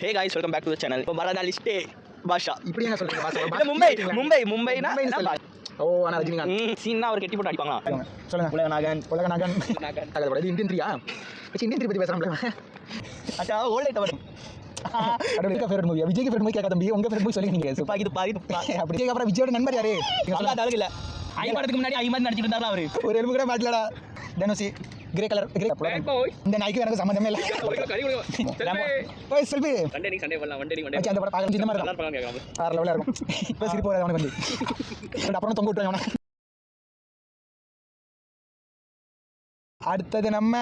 Hey guys welcome back to the channel. இப்போ வரதா லிஸ்டே பாஷா இப்படி என்ன சொல்றீங்க பாஷா? மும்பைனா ஓ انا ரஜினிகாந்த் சீனா அவர் கெட்டி போட்டு அடிப்பாங்களா? சொல்லுங்க. உலகநாகன் அது இது இந்தியன் 3 இந்தியன் 3 பத்தி பேசறாம்ல. அச்சா ஓல்ட் ஐட்டம் வரும். கடவுளே ஃபேவரட் மூவி. விஜய்க்கு ஃபேவரட் மூவி கேட்க தம்பி. உங்க ஃபேவரட் மூவி சொல்லுங்க நீங்க. துப்பாக்கி அப்படி கேக்க அப்புறம் விஜயோட நண்பர் யாரு? நீங்க சொல்ல அளவுக்கு இல்ல. ஐ படத்துக்கு முன்னாடி ஐ மாதிரி நடிச்சிட்டு இருந்தாரா அவரு? ஒரு எலும்பு கூட மாட்டலடா. தனுஷி கிரே கலர் இந்த நாய்க்கு எனக்கு சம்பந்தமே இல்ல. ஓய் செல்வி சண்டே நீ சண்டே பண்ணலாம் வண்டே அச்சா அந்த படம் பார்க்க இந்த மாதிரி நல்லா பண்ணலாம் கேக்குறாங்க. வேற லெவலா இருக்கும். இப்ப சிரிப்பு வராது அவனுக்கு வந்து. அப்புறம் தொங்க விட்டுறாங்க அவன. அடுத்தது நம்ம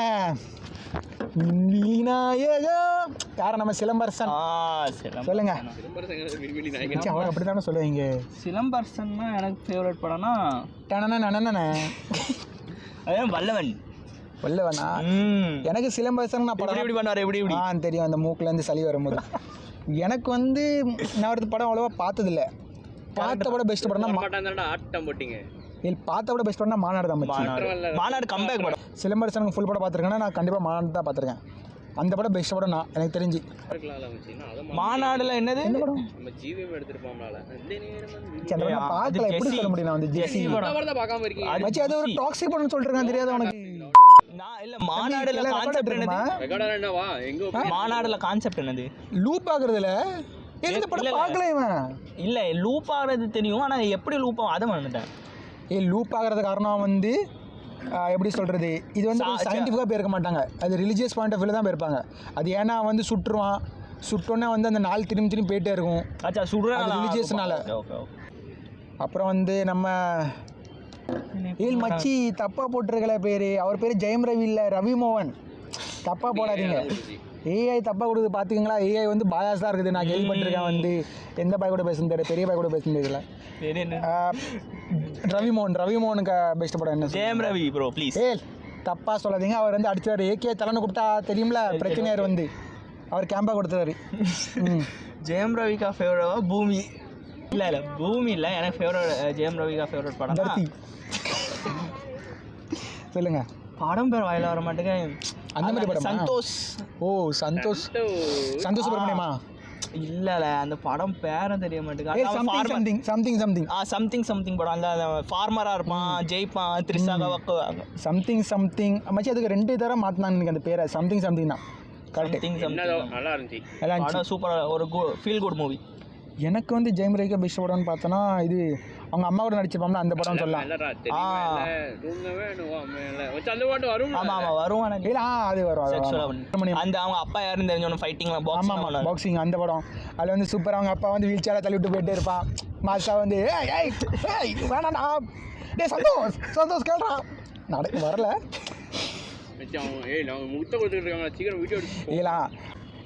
விநாயகம் யார நம்ம சிலம்பரசன். சொல்லுங்க. சிலம்பரசன் அவன் அப்படிதானே சொல்லுவீங்க. சிலம்பரசன்னா எனக்கு ஃபேவரட் படம்னா அதான் வல்லவனா. எனக்கு சிலம்பரசன் நான் படம் எப்படி பண்ணுவாரு எப்படி தெரியும். அந்த மூக்குல இருந்து சளி வரும்போது எனக்கு வந்து நான் ஒரு படம் அவ்வளவா பார்த்ததில்ல. பார்த்த விட பெஸ்ட் படம்னா ஆட்டம் போட்டீங்க. பார்த்த விட பெஸ்ட் படம்னா மாநாடு தான். மாநாடு கம்பேக் படம். சிலம்பரசனுக்கு ஃபுல் படம் பார்த்துருக்கேன்னா நான் கண்டிப்பாக மாநாடு தான் பார்த்துருக்கேன். அந்த படம் பெஸ்ட் படம் நான் எனக்கு தெரிஞ்சு. மாநாடுல என்னது படம் நம்ம ஜீவியம் எடுத்துருப்போம்னால பார்க்கல எப்படி சொல்ல முடியும். நான் வந்து ஜெசி பார்க்காம இருக்கீங்க. அது ஒரு டாக்ஸிக் படம்னு சொல்றேன். தெரியாது உனக்கு? நான் இல்ல மாநாடுல கான்செப்ட் என்னது? மாநாடுல கான்செப்ட் என்னது? லூப் ஆகுறதுல எந்த படம் பார்க்கல இவன். இல்ல லூப் ஆகுறது தெரியும். ஆனா எப்படி லூப் ஆகும் அதை மறந்துட்டேன். லூப் ஆகிறது காரணம் வந்து எப்படி சொல்கிறது, இது வந்து சயின்டிஃபிக்காக போயிருக்க மாட்டாங்க. அது ரிலீஜியஸ் பாயிண்ட் ஆஃப் வியூவில் தான் போயிருப்பாங்க. அது ஏன்னா வந்து சுட்டோன்னே வந்து அந்த நாள் திரும்பி போயிட்டே இருக்கும். அச்சா சுடுற ரிலீஜியஸ்னால. அப்புறம் வந்து நம்ம மச்சி தப்பாக போட்டிருக்கல பேர். அவர் பேர் ஜெயம் ரவி இல்லை, ரவி மோகன். தப்பாக போடாதீங்க. ஏஐ தப்பாக கொடுக்குது பார்த்துக்கிங்களா. ஏஐ வந்து பாயாஸ் தான் இருக்குது. நான் கேள்விப்பட்டிருக்கேன். வந்து எந்த பாய் கூட பேசுன்னு தெரியல, பெரிய பாய் கூட பேசுன்னு தெரியல. ரவி மோகனுக்கு பெஸ்ட் படம் என்ன? Jayam Ravi bro please. தப்பாக சொல்லாதீங்க. அவர் வந்து அடிச்சார். ஏகே தலைன்னு கொடுத்தா தெரியும்ல பிரச்சனையார் வந்து அவர் கேம்பாக கொடுத்தாரு. ஜெயம் ரவிக்கா ஃபேவரவா பூமி? இல்லை பூமி இல்லை எனக்கு ஃபேவரட். ஜெயம் ரவிக்கா ஃபேவரட் படம் தர்த்தி. சொல்லுங்க. படம் பேர் வாயில வர மாட்டேங்க. அந்த மாதிரி படம் சந்தோஷ். சந்தோஷ் சுப்ரமணியமா? இல்ல அந்த படம் பேரும் தெரிய மாட்டேங்குது. சம்திங் படம். அந்த ஃபார்மரா இருப்பான், ஜெயிப்பான், திரிஷாக வக்குவாங்க. சம்திங் மச்சி அதுக்கு 2 தடவை மாத்தினாங்க எனக்கு அந்த பேரை. சம்திங் தான் கரெக்ட். நல்லா இருந்துச்சு படம். சூப்பரா ஒரு ஃபீல் குட் மூவி. எனக்கு வந்து ஜெயம் ரவிக்கா பெஸ்ட் படம்னு பார்த்தோன்னா இது அவங்க அம்மா கூட நடிச்சிருப்பாங்க அந்த படம் சொல்லலாம். அது வரும். அந்த அவங்க அப்பா யாருன்னு தெரிஞ்சவன ஃபைட்டிங்லாம் பாக்ஸிங் அந்த படம். அதில் வந்து சூப்பர். அவங்க அப்பா வந்து வீல் சேரை தள்ளி விட்டு போயிட்டே இருப்பான். மாசா வந்து வேணாண்டா டே சந்தோஷ் கேள்றா நடக்க வரல.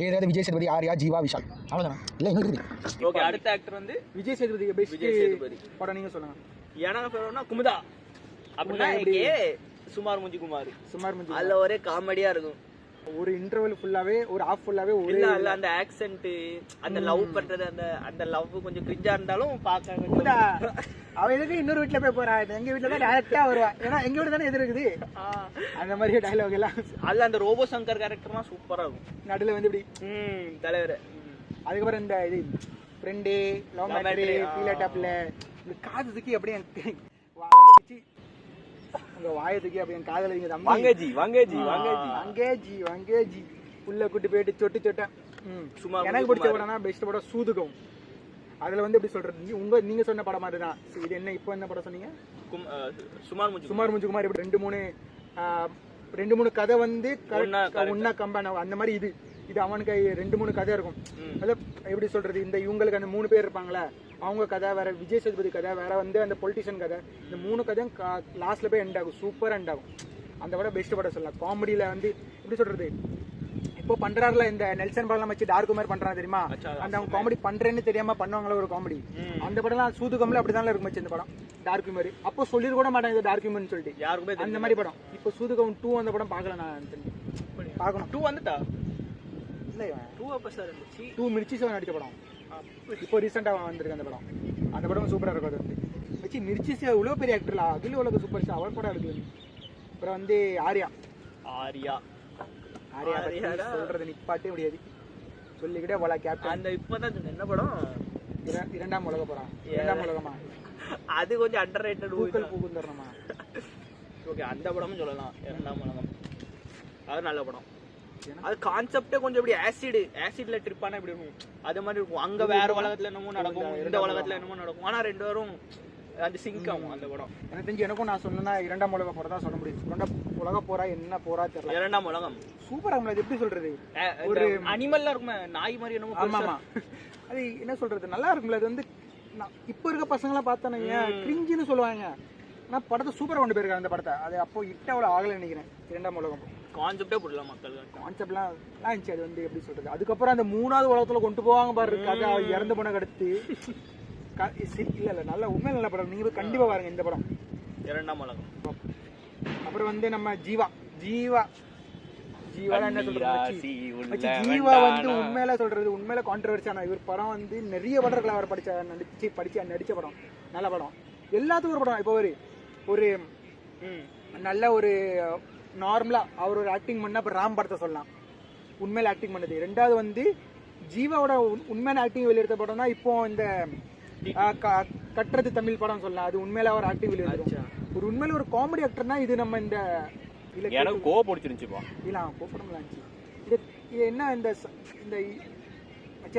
ஏதாவது விஜய் சேதுபதி, ஆர்யா, ஜீவா, விஷால் அவ்வளோதானா? இல்லை இன்னும் இருக்குது. ஓகே அடுத்த ஆக்டர் வந்து விஜய் சேதுபதி. விஜய் சேதுபதி படம் நீங்கள் சொல்லுங்கள். எனக்கு ஃபேவரட்னா குமுதா. அப்படின்னா சுமார் மூஞ்சி குமார். அதில் ஒரே காமெடியாக இருக்கும். ஒரு இன்டர்வல் ஃபுல்லாகவே ஒரு ஆஃப் ஃபுல்லாகவே ஒரு இல்லை அந்த ஆக்சென்ட்டு, அந்த லவ் பண்ணுறது, அந்த லவ் கொஞ்சம் கிரிஞ்சாக இருந்தாலும் பார்க்க. அவன் எதுக்கு இன்னொரு வீட்டில் போய் போகிறான்? எங்கள் வீட்டில் தான் டேரெக்டாக வருவான். ஏன்னா எங்கள் வீடு தானே எது இருக்குது. அந்த மாதிரி டைலாக் எல்லாம். அதில் அந்த ரோபோ சங்கர் கேரக்டர்லாம் சூப்பராக இருக்கும். நடுவில் வந்து இப்படி தலைவர். அதுக்கப்புறம் இந்த இது ஃப்ரெண்டு லவ் மேட்ரு ஃபீல் டாப்பில் இந்த காதுக்கு அப்படியே வச்சு உங்கள் வாயத்துக்கு அப்படி என் காதல் வைங்க தம்பி. வங்கேஜி உள்ள கூட்டி போயிட்டு சொட்டேன். எனக்கு பிடிச்ச படம்னா பெஸ்ட் படம் சூதுகம். அதில் வந்து எப்படி சொல்கிறது, நீங்கள் சொன்ன படம் மாதிரி தான் இது. என்ன இப்போ என்ன படம் சொன்னீங்க? சுமார் முஞ்சுகுமார். இப்படி 2-3 கதை வந்து ஒன்றா கம்பேன் அந்த மாதிரி. இது அவனுக்கு 2-3 கதை இருக்கும். அதில் எப்படி சொல்கிறது, இந்த இவங்களுக்கு அந்த 3 பேர் இருப்பாங்களே அவங்க கதை வேறு, விஜய் சேதுபதி கதை வேறு, வந்து அந்த பொலிட்டிஷியன் கதை. இந்த 3 கதையும் லாஸ்ட்டில் போய் எண்ட் ஆகும். சூப்பராக எண்ட் ஆகும். அந்த படம் பெஸ்ட் படம் சொல்லலாம். காமெடியில் வந்து எப்படி சொல்கிறது, இப்போ பண்ணுறாருல இந்த நெல்சன் படம் வச்சு டார்க் மாதிரி பண்ணுறாங்க தெரியுமா? அந்த அவங்க காமெடி பண்ணுறேன்னு தெரியாமல் பண்ணுவாங்களா ஒரு காமெடி. அந்த படம்லாம் சூதுகம்ல அப்படி தான் இருக்கும் இந்த படம் டார்க் மாதிரி. அப்போ சொல்லிட கூட மாட்டாங்க இது டார்க் ஹியூமன் சொல்லிட்டு யாருக்குமே. அந்த மாதிரி படம். இப்போ சூதுகம் 2 அந்த படம் பார்க்கல. நான் பார்க்கணும். 2 வந்துட்டா? இல்லை 2 அப்போ சார் இருந்துச்சு. 2 மிர்ச்சி சிவன் நடித்த படம். இப்போ ரீசெண்டாக வந்திருக்கு அந்த படம். அந்த படம் சூப்பராக இருக்கும். அது வந்து வச்சு மிர்ச்சி சிவன் இவ்வளோ பெரிய ஆக்டர்ல அகில் உலக சூப்பர் ஸ்டார் அவர் படம் இருக்குது. அப்புறம் வந்து ஆர்யா சொல்கிறது நிப்பாட்டே முடியாது. சொல்லிக்கிட்டே போல கேப்டன். அந்த இப்பதான் என்ன படம்? இரண்டாம் உலக போறான். இரண்டாம் உலகமா? அது கொஞ்சம் அண்டர் ரேட்டட். பூக்கள் பூக்குந்தரணுமா? ஓகே, அந்த படமும் சொல்லலாம். இரண்டாம் உலகம் அது நல்ல படம். அது கான்செப்டே கொஞ்சம் இப்படி ஆசிட்ல ட்ரிப் ஆனா இப்படி இருக்கும், அது மாதிரி இருக்கும். அங்க வேற உலகத்துல என்னமோ நடக்கும், இந்த உலகத்துல என்னமோ நடக்கும். ஆனா ரெண்டு பேரும் அது சிங்க் ஆகும் அந்த படம். எனக்கு தெரிஞ்சு எனக்கும் நான் சொன்னா இரண்டாம் உலக போறா தான் சொல்ல முடியும். இரண்டாம் உலக போறா என்ன போறா தெரியல. இரண்டாம் உலகம் சூப்பரா இருக்கும். அது எப்படி சொல்றது, ஒரு அனிமல்ல இருக்குமே, நாய் மாதிரி என்னமோ. ஆமா, அது என்ன சொல்றது, நல்லா இருக்கும்ல. அது வந்து இப்ப இருக்க பசங்களாம் பார்த்தானுங்க கிரிஞ்சுன்னு சொல்லுவாங்க. ஆனா படத்தை சூப்பரா கொண்டு போயிருக்காங்க அந்த படத்தை. அது அப்போ இட்ட அவ்வளோ ஆகலை நினைக்கிறேன். இரண்டாம் உலகம் கான்செப்டே புரியல மக்கள். கான்செப்ட்லாம் இருந்துச்சு. அது வந்து எப்படி சொல்றது, அதுக்கப்புறம் அந்த மூணாவது உலகத்துல கொண்டு போவாங்க பாரு. அது இறந்து போன அடுத்து இல்ல நல்ல உண்மையில நல்ல படம். நீங்க கண்டிப்பா பாருங்க இந்த படம் இரண்டாம் உலகம். அப்புறம் வந்து நம்ம ஜீவா என்ன சொல்றது, ஜீவா வந்து உண்மையில சொல்றது உண்மையில கான்ட்ரவர்சியான இவர் படம் வந்து நிறைய படங்களை அவர் நடிச்ச படம். நல்ல படம், எல்லாத்துக்கும் ஒரு படம். இப்போ ஒரு நல்ல ஒரு நார்மலா அவர் ஒரு ஆக்டிங் பண்ண அப்ப ராம் படத்தை சொல்லலாம் உண்மையில ஆக்டிங் பண்ணது. ரெண்டாவது வந்து ஜீவாவோட உண்மையான ஆக்டிங் வெளியெடுத்த படம் தான் இப்போ இந்த கட்டுறது தமிழ் படம் சொல்லலாம். அது உண்மையில அவர் ஆக்டிங் வெளியெடுத்தோம். ஒரு உண்மையில ஒரு காமெடி ஆக்டர்னா இது நம்ம இந்த எனக்கு கோவப்படுச்சிருந்துச்சுப்பா. இல்ல கோபப்படலாம் இருந்துச்சு. இது என்ன இந்த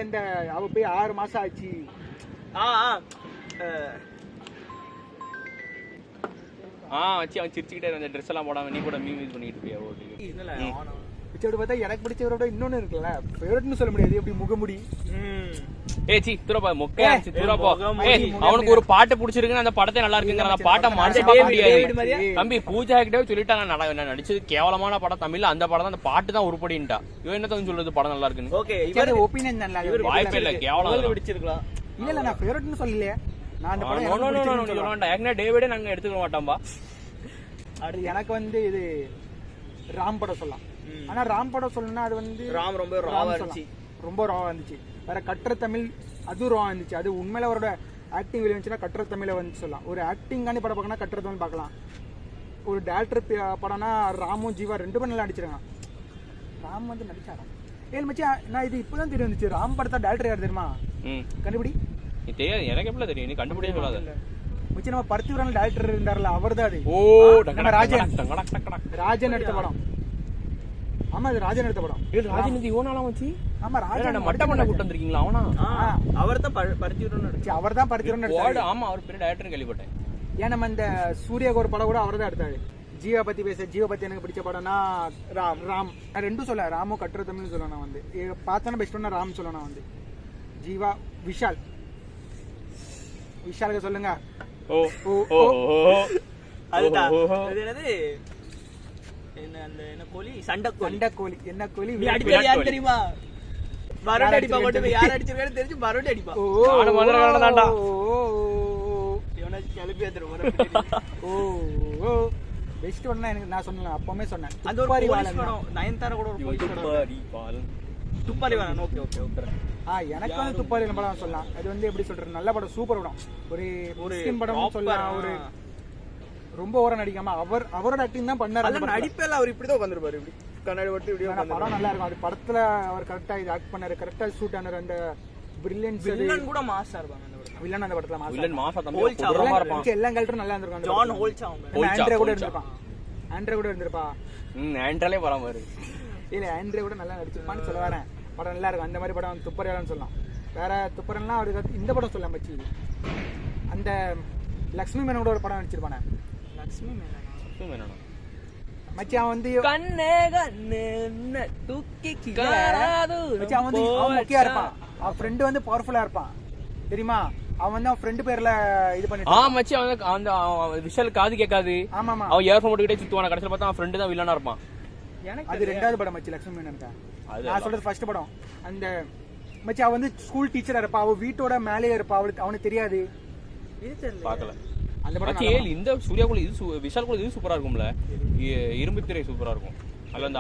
இந்த அவ போய் 6 மாசம் ஆச்சு. வச்சு அவன் சிரிச்சுக்கிட்டே அந்த ட்ரெஸ் எல்லாம் போடாம நீ கூட மீம் யூஸ் பண்ணிட்டு போய் பிச்சை பார்த்தா எனக்கு பிடிச்சவரோட இன்னொன்னு இருக்குல்ல, ஃபேவரட்னு சொல்ல முடியாது, எப்படி முகமுடி. அவனுக்கு ஒரு பாட்டு பிடிச்சிருக்குன்னு அந்த படத்தை நல்லா இருக்குங்கிற அந்த பாட்டை மனசு பார்க்க முடியாது. தம்பி பூஜா கிட்டே சொல்லிட்டாங்க நடிச்சது கேவலமான படம் தமிழ்ல, அந்த படம் தான், அந்த பாட்டு தான் உருப்படின்ட்டா. இவன் என்ன சொல்றது படம் நல்லா இருக்குன்னு? ஓகே, ஒபினியன் நல்லா வாய்ப்பே இல்ல, கேவலம் பிடிச்சிருக்கலாம். இல்ல நான் ஃபேவரட்னு சொல்லலையே. நான் அந்த படம் ஏன்னா டேவிடே நாங்க எடுத்துக்க மாட்டோம்பா. அது எனக்கு வந்து இது ராம் படம் சொல்லலாம். ஆனா ராம் படம் சொல்லணும்னா அது வந்து ராம் ரொம்ப ராவா இருந்துச்சு. வேற கட்டுற தமிழ் அதுவும் ராவா இருந்துச்சு. அது உண்மையில அவரோட ஆக்டிங் வெளியே வந்துச்சுன்னா கட்டுற தமிழை வந்து சொல்லலாம். ஒரு ஆக்டிங்கான படம் பார்க்கணும், கட்டுற தமிழ் பார்க்கலாம். ஒரு டேரக்டர் படம்னா ராமும் ஜீவா 2 பேரும் நல்லா நடிச்சிருக்காங்க. ராம் வந்து நடிச்சாராம். ஏன் மச்சா, நான் இது இப்பதான் தெரிய வந்துச்சு. ராம் படத்தா டேரக்டர் யார் தெரியுமா? கண்டுபிடி. தெரியாது, எனக்கு எப்படி தெரியும், நீ கண்டுபிடிக்க சொல்லாத. மச்சி நம்ம பருத்திவரன் டேரக்டர் இருந்தார்ல, அவர் தான் அது. ராஜன் எடுத்த படம். ஆமா, இது ராஜன் எடுத்த படம். ராஜன் இவனாலாம் வச்சு. ஆமா, ராஜன் மட்ட பண்ண கூட்டு வந்திருக்கீங்களா? அவனா? அவர்தான் பருத்திவரன் நடிச்சு. அவர்தான் பருத்திவரன் எடுத்தாரு. ஆமா, அவர் பேரு டைரக்டர் கேள்விப்பட்டேன். ஏன் நம்ம இந்த சூர்யாக்கு ஒரு படம் கூட அவர்தான் எடுத்தாரு. ஜீவா பத்தி எனக்கு பிடிச்ச படம்னா ராம். நான் ரெண்டும் சொல்ல, ராமோ கட்டுற தமிழ்னு சொல்ல. நான் வந்து பார்த்தோன்னா பெஸ்ட் ஒன்னா ராம் சொல்ல. நான் வந்து ஜீவா விஷாலுக்கு சொல்லுங்க. அதுதான் என்னது, என்ன கோழி, சண்டை கோழி. என்ன கோழி யார் தெரியுமா? மறுபடியும் அடிப்பா. கொண்டு போய் யார் அடிச்சிருக்கான்னு தெரிஞ்சு மறுபடியும் அடிப்பா. கிளப்பி பெஸ்ட் ஒன்னா எனக்கு நான் சொன்னேன், அப்பவுமே சொன்னேன். அந்த ஒரு போலீஸ் படம், நயன்தாரா கூட ஒரு துப்பாரி வேணும். Okay okay okay. எனக்கு வந்து துப்பாரி படம் சொல்லலாம். அது வந்து எப்படி சொல்றது, நல்ல படம், சூப்பர் படம். ஒரு படம் சொல்லலாம். ஒரு ரொம்ப ஓரம் நடிக்காம அவரோட ஆக்டிங் தான் பண்ணாரு. நடிப்பேல அவர் இப்படிதான் உட்கார்ந்திருப்பாரு, இப்படி கண்ணாடி போட்டு இப்படி. படம் நல்லா இருக்கும். அது படத்துல அவர் கரெக்டா இது ஆக்ட் பண்ணாரு, கரெக்டா ஷூட் ஆனாரு. அந்த பிரில்லியன்ஸ் வில்லன் கூட மாஸா இருப்பாங்க அந்த படத்துல. வில்லன் அந்த படத்துல வில்லன் மாஸா தம்பி எல்லா கேரக்டரும் நல்லா இருந்திருக்காங்க. ஜான் ஹோல்சா ஆண்ட்ரே கூட இருந்திருப்பான். ஆண்ட்ரேலே வராம இருக்கு. இல்ல ஆண்ட்ரே கூட நல்லா நடிச்சிருப்பான்னு சொல்ல வரேன். படம் நல்லா இருக்கும். அந்த மாதிரி படம் துப்பறியாளன்னு சொல்லலாம். வேற துப்பரன்லாம் அவருக்கு இந்த படம் சொல்லலாம் மச்சி. அந்த லக்ஷ்மி மேனோட ஒரு படம் நடிச்சிருப்பானே. லக்ஷ்மி மேனனா மச்சி, அவன் வந்து கண்ணே கண்ணே தூக்கி கிளாராது மச்சி, அவன் வந்து முக்கியா இருப்பான். அவன் ஃப்ரெண்ட் வந்து பவர்ஃபுல்லா இருப்பான் தெரியுமா? அவன் வந்து அவன் ஃப்ரெண்ட் பேர்ல இது பண்ணிட்டான். மச்சி, அவன் அந்த விஷால் காது கேட்காது. ஆமாமா, அவன் இயர்ஃபோன் போட்டுக்கிட்டே சுத்துவான. கடைசில பார்த்தா அவன் ஃப்ரெண்ட் தான் வில்லனா இருப்பான். அது ரெண்டாவது படம் மச்சி, லக்ஷ்மி மேனன்டா. நான் சொல்றது ஃபர்ஸ்ட் படம். அந்த மச்சி அவன் வந்து ஸ்கூல் டீச்சரா இருப்பா. அவ வீட்டோட மேலேயே இருப்பா. அவனுக்கு தெரியாது. பாக்கல அந்த படம். இந்த சூர்யாக்குள்ள இது விஷால்குள்ள இது சூப்பரா இருக்கும்ல. இரும்பு திரை சூப்பரா இருக்கும். அதுல அந்த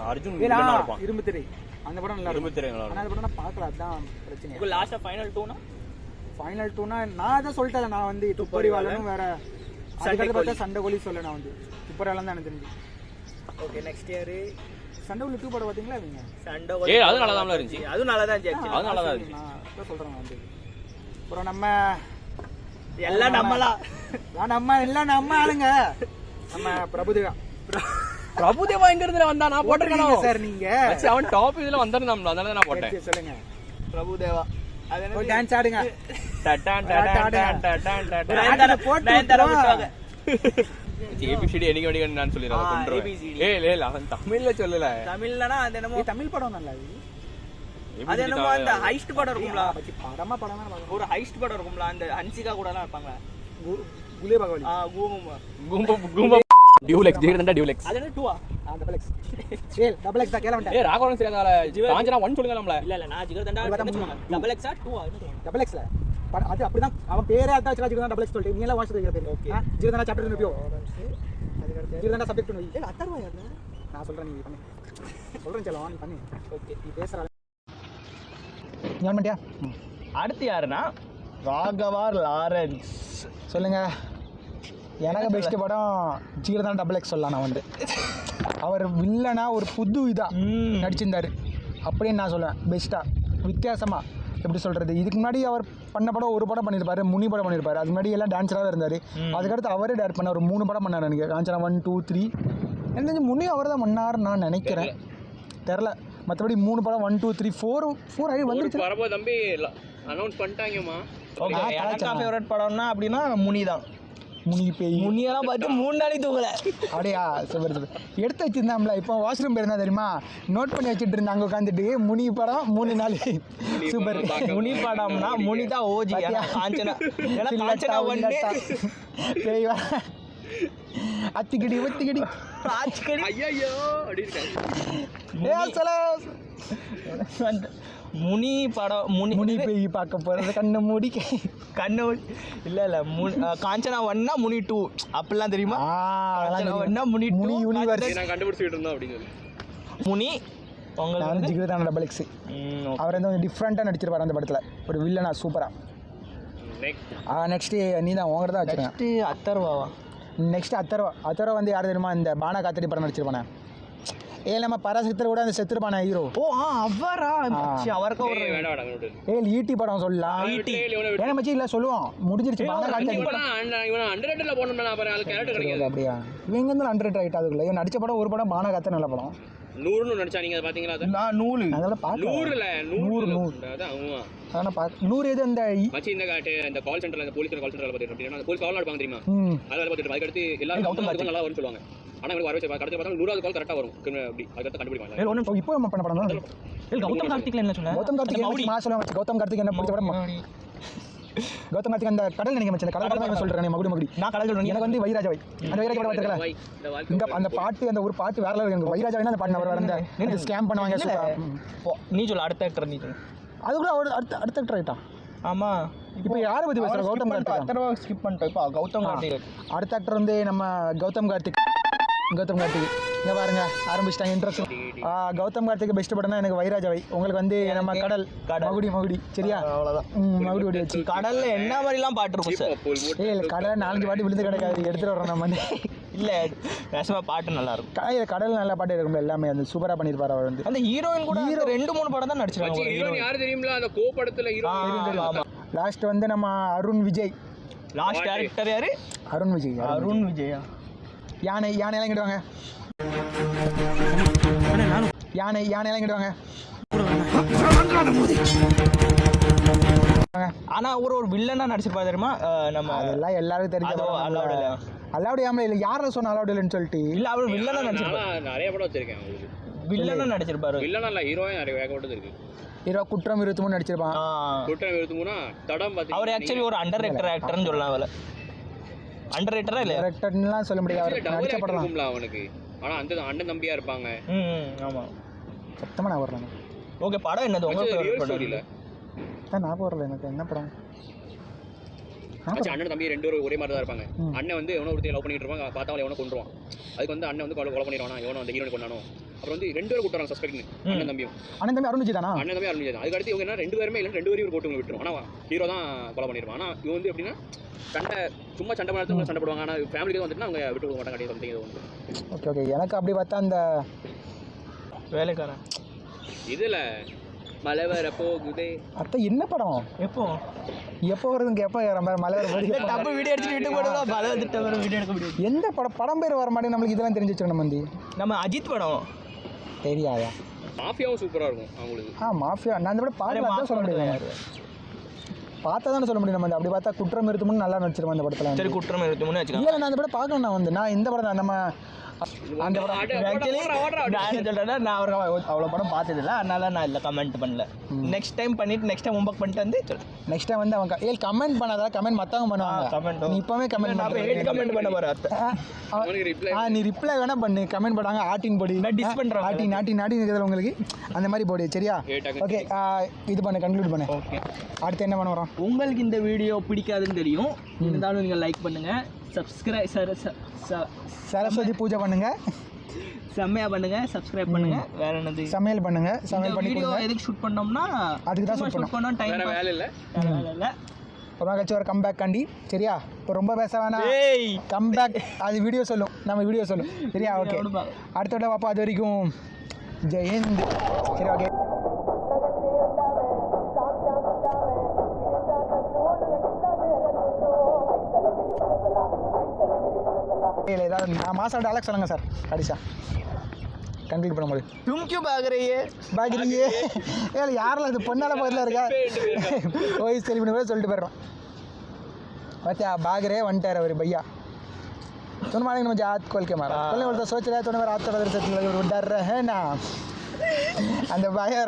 அர்ஜுன் வில்லனா இருப்பான். இரும்பு திரை அந்த படம் நல்லா இருக்கும். இரும்பு திரை நல்லா இருக்கும். அந்த படம் நான் பார்க்கல, அதான் பிரச்சனை. இப்போ லாஸ்டா ஃபைனல் 2னா நான் அதான் சொல்லிட்டேன். நான் வந்து துப்பறிவாளனும் வேற அதுக்கு பார்த்தா சண்டை கோழி சொல்ல. நான் வந்து துப்பறிவாளன் தான் எனக்கு தெரிஞ்சு. ஓகே, நெக்ஸ்ட் இயர் சண்டை உள்ள 2 படம் பாத்தீங்களா நீங்க? சண்டை ஏய் அது நல்லா தான் இருந்துச்சு. அது நல்லா தான் இருந்துச்சு. அது நல்லா தான் இருந்துச்சு. நான் சொல்றேன் வந்து. அப்புறம் நம்ம எல்லாம் நம்மளா நம்ம எல்லாம் நம்ம ஆளுங்க. நம்ம பிரபுதேவா எங்க இருந்து வந்தா நான் போட்டிருக்கேன் சார் நீங்க. அவன் டாப் இதுல வந்திருந்தான் அதனால நான் போட்டேன். சொல்லுங்க. பிரபுதேவா ஒரு டான்ஸ் ஆடுங்க. டடான் டடான் டடான் டடான் போட்டு ஏபிசிடி என்னைக்கு வேண்டிய நான் சொல்லிடுறேன் கொன்றுவேன். ஏய் இல்ல அவன் தமிழ்ல சொல்லல. தமிழ்லனா அது என்னமோ தமிழ் படம் நல்லா அது என்னமோ அந்த ஹைஸ்ட் படம் இருக்கும்ல. படம் ஒரு ஹைஸ்ட் படம் இருக்கும்ல, அந்த ஹன்சிகா கூட எல்லாம் இருப்பாங்க. குலே பகவாலி. கூம்பா டியூலெக்ஸ் ஜீரண்டா டியூலெக்ஸ். அது என்ன 2ஆ? Double X. டபுள் எக்ஸ் தான் கேள வந்தேன். ஏய் ராகவன் சரியால காஞ்சனா 1 சொல்லுங்கலாம்ல. இல்ல நான் ஜிகர்தண்டா சொல்லுங்க. டபுள் எக்ஸா 2ஆ? டபுள் எக்ஸ்ல அது அப்படிதான் அவன் பேரே அதான் ஜிகர்தண்டா டபுள் எக்ஸ் சொல்லிட்டு நீ எல்லாம் வாட்ச் பண்ணிக்கிற பேரு. Okay jigarthanda chapter review. Jigarthanda subject பண்ணு. இல்ல அத்தர்வா யாரு? நான் சொல்றேன் நீ பண்ணு. சொல்றேன் செல்லம் நீ பண்ணு. ஓகே நீ பேசுற ஞான் பண்ணியா? அடுத்து யாருன்னா ராகவா லாரன்ஸ். சொல்லுங்க. எனக்கு பெஸ்ட் படம் ஜிகர்தண்டா டபுள் எக்ஸ் சொல்லலாம். நான் வந்து அவர் வில்லனா ஒரு புது இதா நடிச்சிருந்தாரு அப்படின்னு நான் சொல்லுவேன். பெஸ்ட்டா வித்தியாசமா எப்படி சொல்றது, இதுக்கு முன்னாடி அவர் பண்ண படம் ஒரு படம் பண்ணியிருப்பாரு, முனி படம் பண்ணியிருப்பாரு. அது முன்னாடி எல்லாம் டான்ஸராக தான் இருந்தார். அதுக்கடுத்து அவரே டேரக்ட் பண்ண ஒரு 3 படம் பண்ணார். எனக்கு காஞ்சனா 1 2 3 எனக்கு முனி அவர் தான் பண்ணாருன்னு நான் நினைக்கிறேன். தெரில. மற்றபடி 3 படம் 1 2 3 4 ஆகி வந்துருச்சு. வரப்போ தம்பி அனௌன்ஸ் பண்ணிட்டாங்கம்மா. ஓகே எனக்கு ஃபேவரட் படம்னா அப்படின்னா முனி தான். முனி பேய் முனியெல்லாம் பார்த்து 3 நாளைக்கு தூங்கல. அப்படியா? Super super. எடுத்து வச்சிருந்தாம்ல. இப்போ வாஷ்ரூம் போயிருந்தா தெரியுமா, நோட் பண்ணி வச்சுட்டு இருந்தா அங்கே உட்காந்துட்டு முனி படம் 3 நாள். சூப்பர். முனி படம்னா முனி தான் ஓஜி. காஞ்சனா காஞ்சனா வந்து பேய் அத்திக்கடி ஒத்திக்கடி ஆச்சிக்கடி ஐயோ அப்படி முனி படம் முனி பேய் பார்க்க போறது கண்ணை மூடி கண்ணு இல்ல காஞ்சனா 1னா முனி 2 அப்படிலாம் தெரியுமா? காஞ்சனா 1னா முனி 2 யூனிவர்ஸ் நான் கண்டுபிடிச்சிட்டு இருந்தோம் அப்படின்னு சொல்லி. முனி உங்களுக்கு ஜிகர்தண்டா டபுள் எக்ஸ். அவர் வந்து டிஃப்ரெண்ட்டாக நடிச்சிருப்பார் அந்த படத்தில், ஒரு வில்லனா சூப்பராக. நெக்ஸ்ட்டு நீ தான் உங்கள்கிட்ட தான் வச்சுருக்கேன். அத்தர்வாவா? நெக்ஸ்ட் அத்தர்வா வந்து யார் தெரியுமா, இந்த பானா காத்தடி படம் நடிச்சிருப்பானே. நம்ம பராசக்தர் கூட அந்த செத்துருப்பான ஹீரோ. ஓ அவரா? அவருக்கு ஒரு ஈட்டி படம் சொல்லலாம். ஏன்னா மச்சி இல்லை சொல்லுவோம் முடிஞ்சிருச்சு. பானா காத்தடி அப்படியா? இவங்க வந்து அண்டர் ரேட் ஆகிட்டு. அதுக்குள்ள இவன் நடிச்ச படம் ஒரு படம் பானா காத்த நல்ல படம். 100 நடிச்சா நீங்க அதை பாத்தீங்களா? நான் 100 அதெல்லாம் பார்க்க 100 அதான் ஆமா. அதான் பார்க்க 100 எது அந்த மச்சி இந்த இந்த கால் சென்டர்ல இந்த போலீஸ் கால் சென்டர்ல பாத்துட்டு அப்படினா அந்த போலீஸ் கால் நடப்பாங்க தெரியுமா? அதனால பாத்துட்டு அதுக்கு அடுத்து எல்லாரும் கவுண்டர் நல்லா வரும்னு சொல்லுவாங்க. ஆனா எனக்கு வரவே செய்ய கடந்து பார்த்தா 100வது கால் கரெக்ட்டா வரும். அப்படி அதுக்கு கண்டுபிடிப்பாங்க. ஏய் ஒண்ணு இப்போ நம்ம பண்ண படம் தான். கௌதம் கார்த்திக்ல என்ன சொன்ன? கௌதம் கார்த்திக் நான் சொல்லுவேன். கௌதம் கார்த்திக் என்ன பிடிச்ச படம்? கௌதம் கார்த்திக் அந்த கடல் நினைக்க மச்சி. அந்த கடல் படம் சொல்றேன். மகுடி நான் கடல் சொல்றேன். எனக்கு வந்து வைராஜாவை அந்த வைராஜா படம் பார்த்திருக்கல. இந்த அந்த பாட்டு அந்த ஒரு பாட்டு வேற லெவல். எனக்கு வைராஜாவை அந்த பாட்டு அவர் அந்த ஸ்கேம் பண்ணுவாங்க சூப்பர். நீ சொல்ல அடுத்த ஆக்டர் நீ சொல்லு. அதுக்குள்ள அவர் அடுத்த ஆக்டர் ஆயிட்டான். ஆமா இப்போ யாரை பத்தி பேசுற? கௌதம் கார்த்திக். அத்தர்வா ஸ்கிப் பண்ணிட்டோம். இப்போ கௌதம் கார்த்திக் அடுத்த ஆக்டர் வந்து நம்ம கௌதம் கார்த்திக் இங்க பாருங்க ஆரம்பிச்சிட்டாங்க இன்ட்ரெஸ்ட். கௌதம் கார்த்திக் பெஸ்ட் படம்னா எனக்கு வைராஜாவை. உங்களுக்கு வந்து நம்ம கடல் மகுடி சரியா? அவ்வளோதான். மகுடி வச்சு கடல்ல என்ன மாதிரிலாம் பாட்டு இருக்கும் சார்? இல்லை கடலை 4 பாட்டு விழுந்து கிடக்காது. எடுத்துட்டு வரோம் நம்ம வந்து. இல்லை நேசமா பாட்டு நல்லா இருக்கும். கடல் நல்ல பாட்டு இருக்கும். எல்லாமே வந்து சூப்பராக பண்ணியிருப்பாரு அவர் வந்து. அந்த ஹீரோயின் கூட 2-3 படம் தான் நடிச்சிருக்காங்க. ஹீரோயின் யாரு தெரியுமா? அந்த கோ படத்துல ஹீரோ. ஆமா லாஸ்ட் வந்து நம்ம அருண் விஜய். லாஸ்ட் டைரக்டர் யாரு? அருண் விஜயா? யானை எல்லாம் கிடுவாங்க. யானை எல்லாம் கிடுவாங்க. ஆனா ஒரு வில்லனா நடிச்சிருப்பா தெரியுமா? நம்ம அதெல்லாம் எல்லாருக்கும் தெரிஞ்ச அலாவுட் ஆமல இல்ல யார சொன்ன அலாவுட் இல்லன்னு சொல்லிட்டு. இல்ல அவர் வில்லனா நடிச்சிருப்பா. நிறைய படம் வச்சிருக்கேன். வில்லனா நடிச்சிருப்பாரு. வில்லனா இல்ல ஹீரோயின் நிறைய வேகப்பட்டது இருக்கு. ஹீரோ குற்றம் 23 நடிச்சிருப்பான். குற்றம் 23 தடம் பாத்தீங்க. அவர் ஆக்சுவலி ஒரு அண்டர் ரேட்டர் ஆக்டர்னு சொல்லலாம். அவள அண்டர் ரேட்டரா இல்ல டைரக்டர்லாம் சொல்ல முடியாது. அவர் நடிச்ச படம் இருக்கும்ல அவனுக்கு. ஆனா அந்த அண்ணன் தம்பியா இருப்பாங்க. ஆமா சத்தமா நான் வரேன். ஓகே படம் என்னது உங்களுக்கு? படம் இல்ல நான் வரல. எனக்கு என்ன படம்? அண்ணன் தம்பி 2 பேரும் ஒரே மாதிரி தான் இருப்பாங்க. அண்ணன் வந்து எவனோ ஒருத்தர் லவ் பண்ணிட்டு இருப்பாங்க. பார்த்தா அவளை எவனோ கொன்றுவான். அதுக்கு வந்து அண்ணன் வந்து கொலை பண்ணிடுவானா எவனோ அந்த ஹீரோனை கொண்டானோ. அப்புறம் வந்து 2 பேரும் கூட்டுறாங்க சஸ்பெக்ட்னு. அண்ணன் தம்பி அருண் விஜய் தானா? அண்ணன் தம்பி அருண் விஜய் தான். அதுக்கு அடுத்து இவங்க என்ன 2 பேருமே இல்ல 2 பேரையும் போட்டு விட்டுரும். ஆனா ஹீரோ தான் கொலை பண்ணிடுவான். ஆனா இவன் வந்து எப்படின்னா சண்டை பண்ணாத சண்டை போடுவாங்க. ஆனா ஃபேமிலிக்கு வந்துட்டு அவங்க விட்டு போக மாட்டாங்க. கடைசி சம்திங் ஏதோ வந்து. ஓகே எனக்கு அப்படி பார்த்தா அந்த வேலைக்காரன் இதுல மழை வர போகுதே. அத்தை என்ன படம்? எப்போ வருதுங்க? எப்போ மழை வர டப்பு வீடியோ எடுத்துட்டு வீட்டுக்கு போடுவோம். மழை வந்துட்டு வர வீடியோ எடுக்க முடியும். எந்த படம்? படம் பேர் வர மாட்டேங்குது நம்மளுக்கு. இதெல்லாம் தெரிஞ்சு வச்சுக்கணும். நம்ம அஜித் படம் தெரியாதா? மாஃபியாவும் சூப்பரா இருக்கும் அவங்களுக்கு. மாஃபியா நான் அந்த படம் பார்க்கலாம் சொல்ல முடியாது. பார்த்தா தானே சொல்ல முடியும். நம்ம அப்படி பார்த்தா குற்றம் இருத்துமுன்னு நல்லா நடிச்சிருவோம் அந்த படத்தில். சரி, குற்றம் இருத்துமுன்னு வச்சுக்கலாம். இல்லை, நான் அந்த படம் பார்க்கணும். நான் இந்த படம் தான் நம்ம அந்த படம் நான் அவ்வளோ படம் பார்த்ததில்ல, அதனால நான் இல்லை கமெண்ட் பண்ணல. நெக்ஸ்ட் டைம் ஹோம்ஒர்க் பண்ணிட்டு வந்து நெக்ஸ்ட் டைம் வந்து அவங்க கமெண்ட் பண்ணாதா? கமெண்ட் மற்றவங்க பண்ணுவாங்க. நீ இப்போவே கமெண்ட் பண்ண போகிற. நீ ரிப்ளை வேணா பண்ணு. கமெண்ட் பண்ணாங்க ஆட்டின் போடி டிஸ் பண்ணுறேன். ஆட்டின் இருக்கிறது உங்களுக்கு அந்த மாதிரி போடி. சரியா? ஓகே, இது பண்ணு, கன்க்ளூட் பண்ணு. ஓகே, அடுத்து என்ன பண்ண வரோம்? உங்களுக்கு இந்த வீடியோ பிடிக்காதுன்னு தெரியும், இருந்தாலும் நீங்கள் லைக் பண்ணுங்க, சரஸ்வதி பூஜை பண்ணுங்க, செம்மையா பண்ணுங்க, சப்ஸ்கிரைப் பண்ணுங்க. வேற என்னது? சமையல் பண்ணுங்க. சமையல் பண்ணி வீடியோ எதுக்கு ஷூட் பண்ணோம்னா அதுக்கு தான் ஷூட் பண்ணோம். டைம் வேலை இல்ல. ரொம்ப கழிச்சு ஒரு கம்பேக் காண்டி. சரியா? இப்போ ரொம்ப பேச வேணாம். கம்பேக் அது வீடியோ சொல்லும், நம்ம வீடியோ சொல்லும். சரியா? ஓகே, அடுத்த பாப்பா. அது வரைக்கும் ஜெயந்த். சரி, ஓகே. இல்லை, ஏதாவது நான் மாதம் டாலக் சொல்லுங்கள் சார். கடிசா கம்ப்ளீட் பண்ண முடியும். தும்கியூ பாக்குறியே ஏ யாரில் அது பொண்ணால பக்கத்தில் இருக்கா? வாய்ஸ் தெளிவு கூட சொல்லிட்டு போயிடுறோம். बच्चा भाग रहे वन टायर अवरी भैया तुम मारेंगे मुझे हाथ खोल के मारा खोलने बोलता सोच रहा है तूने मेरा हाथ तोड़ा से डर रहे हैं ना अंदर बाहर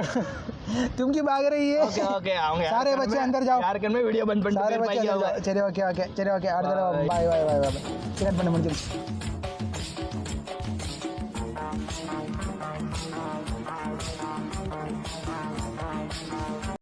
तुम की भाग रही है ओके ओके आओगे सारे बच्चे अंदर जाओ यार कर मैं वीडियो बंद सारे बच्चे चलिए ओके ओके चलिए okay bye bye bye bye cigarette बंद मुझे